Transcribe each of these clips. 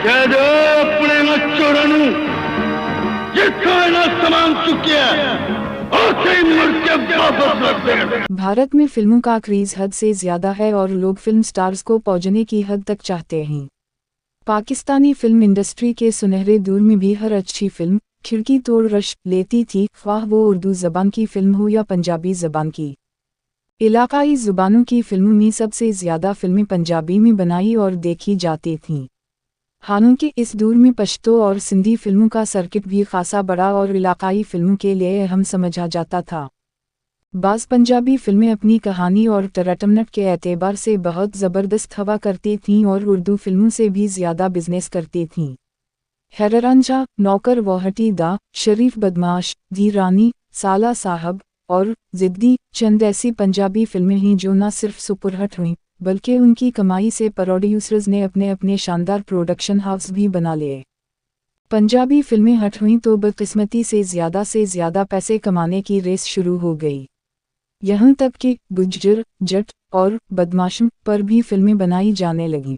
कह दो अपने मच्छरों जिसको ना समान चुके भारत में फिल्मों का क्रेज हद से ज्यादा है और लोग फिल्म स्टार्स को पहुंचने की हद तक चाहते हैं। पाकिस्तानी फिल्म इंडस्ट्री के सुनहरे दौर में भी हर अच्छी फिल्म खिड़की तोड़ रश लेती थी, ख्वाह वो उर्दू जबान की फिल्म हो या पंजाबी जबान की। इलाकाई जुबानों की फिल्मों में सबसे ज्यादा फिल्में पंजाबी में बनाई और देखी जाती थीं। हालांकि इस दौर में पश्तो और सिंधी फिल्मों का सर्किट भी खासा बड़ा और इलाकाई फिल्मों के लिए अहम समझा जाता था। बाज़ पंजाबी फिल्में अपनी कहानी और तरटमनट के एतबार से बहुत ज़बरदस्त हवा करती थीं और उर्दू फिल्मों से भी ज़्यादा बिजनेस करती थीं। हैरांझा, नौकर वोहटी दा, शरीफ बदमाश, धी रानी, साला साहब और ज़िद्दी चंद ऐसी पंजाबी फिल्में हैं जो न सिर्फ सुपरहिट हुईं बल्कि उनकी कमाई से प्रोड्यूसर्स ने अपने अपने शानदार प्रोडक्शन हाउस भी बना लिए। पंजाबी फिल्में हट हुईं तो बदकिस्मती से ज़्यादा पैसे कमाने की रेस शुरू हो गई। यहाँ तक कि गुज्जर, जट और बदमाशों पर भी फिल्में बनाई जाने लगीं।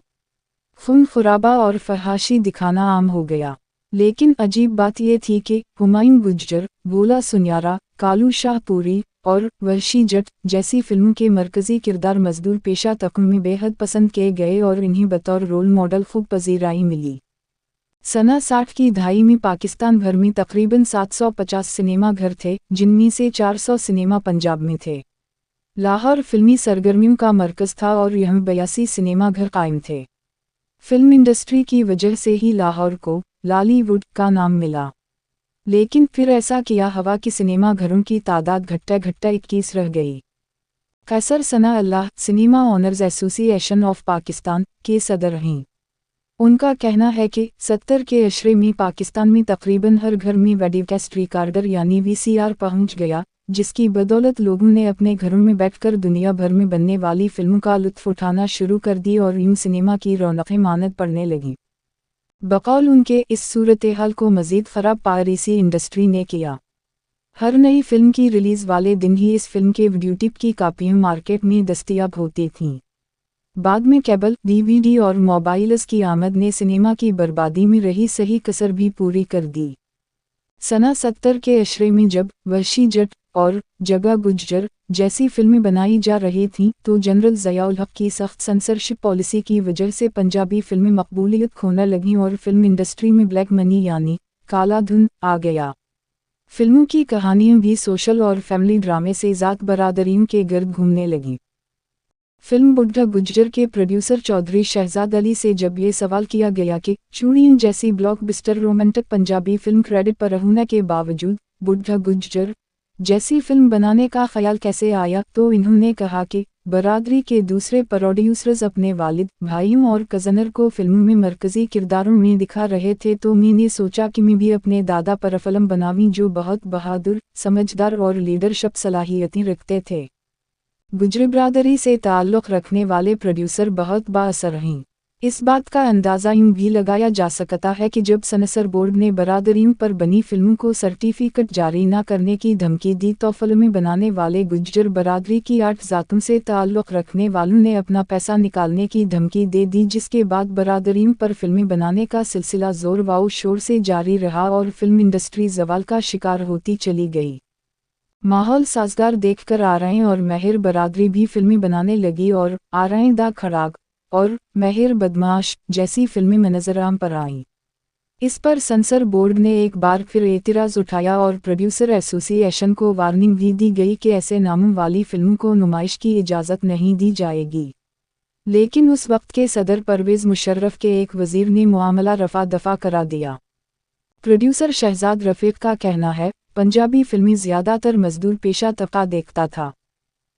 खून खराबा और फहाशी दिखाना आम हो गया। लेकिन अजीब बात यह थी कि हुमायूं गुज्जर, भोला सुन्यारा, कालू शाहपुरी और वहशी जट जैसी फिल्मों के मरकज़ी किरदार मजदूर पेशा तबके में बेहद पसंद किए गए और इन्हें बतौर रोल मॉडल खूब पजीराई मिली। सना 60 की दहाई में पाकिस्तान भर में तकरीबन 750 सिनेमा घर थे, जिनमें से 400 सिनेमा पंजाब में थे। लाहौर फिल्मी सरगर्मियों का मरकज़ था और यहाँ 82 सिनेमा घर कायम थे। फिल्म इंडस्ट्री की वजह से ही लाहौर को लालीवुड का नाम मिला। लेकिन फिर ऐसा किया हवा कि सिनेमा घरों की तादाद घटते 21 रह गई। Qaiser Sanaullah cinema owners association of Pakistan के सदर हैं। उनका कहना है कि 70 के अशरे में पाकिस्तान में तकरीबन हर घर में वीडियोकैसेट रिकॉर्डर यानी वीसीआर पहुंच गया, जिसकी बदौलत लोगों ने अपने घरों में बैठकर दुनिया भर में बनने वाली फिल्मों का लुत्फ उठाना शुरू कर दी और यूं सिनेमा की रौनकें मानद पड़ने लगीं। बकौल उनके इस सूरत हाल को मज़ीद ख़राब पायरेसी इंडस्ट्री ने किया। हर नई फिल्म की रिलीज़ वाले दिन ही इस फिल्म के वीडियोटेप की कापियाँ मार्केट में दस्तयाब होती थीं। बाद में केबल, डीवीडी और मोबाइल्स की आमद ने सिनेमा की बर्बादी में रही सही कसर भी पूरी कर दी। सना 70 के अशरे में जब वहशी जट और जगा गुज्जर जैसी फिल्में बनाई जा रही थीं तो जनरल ज़ियाउल हक़ की सख्त सेंसरशिप पॉलिसी की वजह से पंजाबी फिल्में मकबूलियत खोने लगीं और फिल्म इंडस्ट्री में ब्लैक मनी यानी काला धन आ गया। फिल्मों की कहानियाँ भी सोशल और फैमिली ड्रामे से ज़ात बरादरियों के गर्द घूमने लगीं। फिल्म बुढ़ा गुज्जर के प्रोड्यूसर चौधरी शहजाद अली से जब ये सवाल किया गया कि चूड़ियों जैसी blockbuster romantic Punjabi film credit पर होने के बावजूद बुढ़ा गुज्जर जैसी फिल्म बनाने का ख्याल कैसे आया, तो इन्होंने कहा कि बरादरी के दूसरे प्रोड्यूसर्स अपने वालिद, भाइयों और कज़नर को फिल्मों में मरकज़ी किरदारों में दिखा रहे थे तो मैंने सोचा कि मैं भी अपने दादा पर फिल्म बनाऊं जो बहुत बहादुर, समझदार और लीडरशिप सलाहियतें रखते थे। गुजरी बरादरी से ताल्लुक़ रखने वाले प्रोड्यूसर बहुत बाअसर हैं। इस बात का अंदाज़ा यूं भी लगाया जा सकता है कि जब सेंसर बोर्ड ने बरादरियों पर बनी फिल्मों को सर्टिफिकेट जारी न करने की धमकी दी तो फिल्में बनाने वाले गुज्जर बरादरी की 8 ज़ातों से ताल्लुक़ रखने वालों ने अपना पैसा निकालने की धमकी दे दी, जिसके बाद बरादरियों पर फिल्में बनाने का सिलसिला ज़ोर व शोर से जारी रहा और फिल्म इंडस्ट्री ज़वाल का शिकार होती चली गई। माहौल साजगार देखकर आरएं और महर बरादरी भी फिल्में बनाने लगी और आरएं दा खड़ाग और महर बदमाश जैसी फिल्में मंजराम पर आईं। इस पर सेंसर बोर्ड ने एक बार फिर एतराज़ उठाया और प्रोड्यूसर एसोसिएशन को वार्निंग भी दी गई कि ऐसे नामों वाली फिल्मों को नुमाइश की इजाज़त नहीं दी जाएगी। लेकिन उस वक्त के सदर परवेज़ मुशर्रफ के एक वज़ीर ने मामला रफ़ा दफ़ा करा दिया। प्रोड्यूसर शहजाद रफ़ीक का कहना है, पंजाबी फिल्में ज़्यादातर मजदूर पेशा तबका देखता था।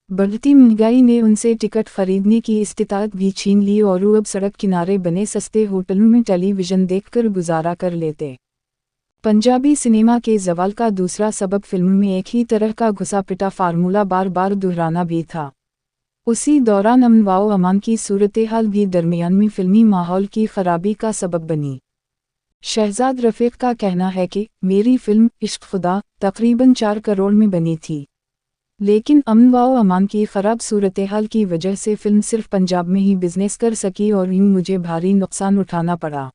बढ़ती महंगाई ने उनसे टिकट खरीदने की इस्तिताअत भी छीन ली और वो अब सड़क किनारे बने सस्ते होटलों में टेलीविज़न देखकर गुजारा कर लेते। पंजाबी सिनेमा के ज़वाल का दूसरा सबब फिल्मों में एक ही तरह का घुसा पिटा फार्मूला बार बार दोहराना भी था। उसी दौरान अमन व अमान की सूरत हाल भी दरमियान में फिल्मी माहौल की खराबी का सबब बनी। शहजाद रफ़ीक का कहना है कि मेरी फिल्म इश्क खुदा तकरीबन 4 करोड़ में बनी थी, लेकिन अमन व अमान की ख़राब सूरत हाल की वजह से फिल्म सिर्फ पंजाब में ही बिजनेस कर सकी और यूं मुझे भारी नुकसान उठाना पड़ा।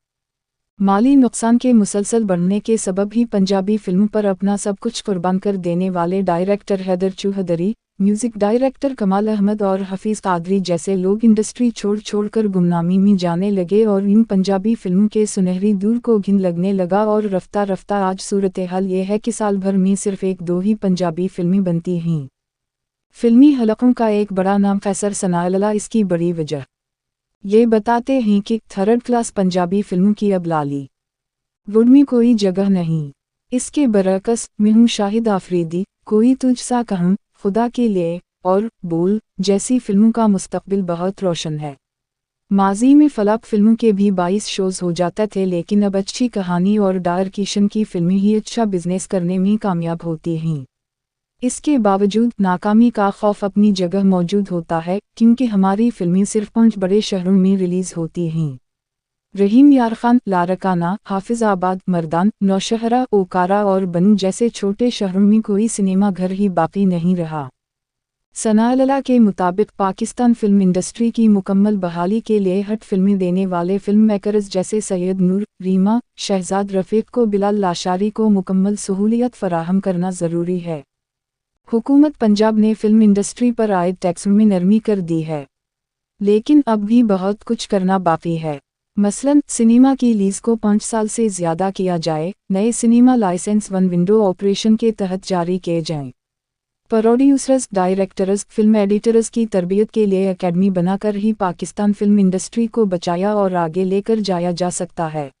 माली नुकसान के मुसलसल बढ़ने के सबब ही पंजाबी फिल्म पर अपना सब कुछ कुर्बान कर देने वाले director Haider Chaudhary, music director Kamal Ahmed और हफीज कादरी जैसे लोग इंडस्ट्री छोड़ कर गुमनामी में जाने लगे और इन पंजाबी फिल्म के सुनहरी दूर को घिन लगने लगा और रफ्ता रफ्ता आज सूरत हाल ये है कि साल भर में सिर्फ 1-2 ही पंजाबी फिल्में बनती हैं। फिल्मी हलकों का एक बड़ा नाम कैसर सनाअल्लाह इसकी बड़ी वजह ये बताते हैं कि थर्ड क्लास पंजाबी फिल्मों की अब लाली वुड में कोई जगह नहीं। इसके बरअक्स मैं हूँ शाहिद आफरीदी, कोई तुझसा कहूँ, खुदा के लिए और बोल जैसी फिल्मों का मुस्तकबिल बहुत रोशन है। माजी में फ्लॉप फिल्मों के भी 22 शोज हो जाते थे, लेकिन अब अच्छी कहानी और डायरेक्शन की फिल्में ही अच्छा बिजनेस करने में कामयाब होती हैं। इसके बावजूद नाकामी का खौफ अपनी जगह मौजूद होता है, क्योंकि हमारी फिल्में सिर्फ 5 बड़े शहरों में रिलीज होती हैं। रहीम यार खान, लारकाना, हाफिजाबाद, मर्दान, नौशहरा, ओकारा और बनू जैसे छोटे शहरों में कोई सिनेमा घर ही बाकी नहीं रहा। सनाअल्लाह के मुताबिक पाकिस्तान फिल्म इंडस्ट्री की मुकम्मल बहाली के लिए हट फिल्में देने वाले फिल्म मेकर्स जैसे सैयद नूर, रीमा, शहजाद रफ़ीक को बिलाल लाशारी को मुकम्मल सहूलियत फराहम करना ज़रूरी है। हुकूमत पंजाब ने फिल्म इंडस्ट्री पर आए टैक्स में नरमी कर दी है, लेकिन अब भी बहुत कुछ करना बाकी है। मसलन सिनेमा की लीज को 5 साल से ज़्यादा किया जाए, नए सिनेमा लाइसेंस 1 विंडो ऑपरेशन के तहत जारी किए जाएं। प्रोड्यूसर्स, डायरेक्टर्स, फिल्म एडिटर्स की तरबियत के लिए एकेडमी बनाकर ही पाकिस्तान फिल्म इंडस्ट्री को बचाया और आगे लेकर जाया जा सकता है।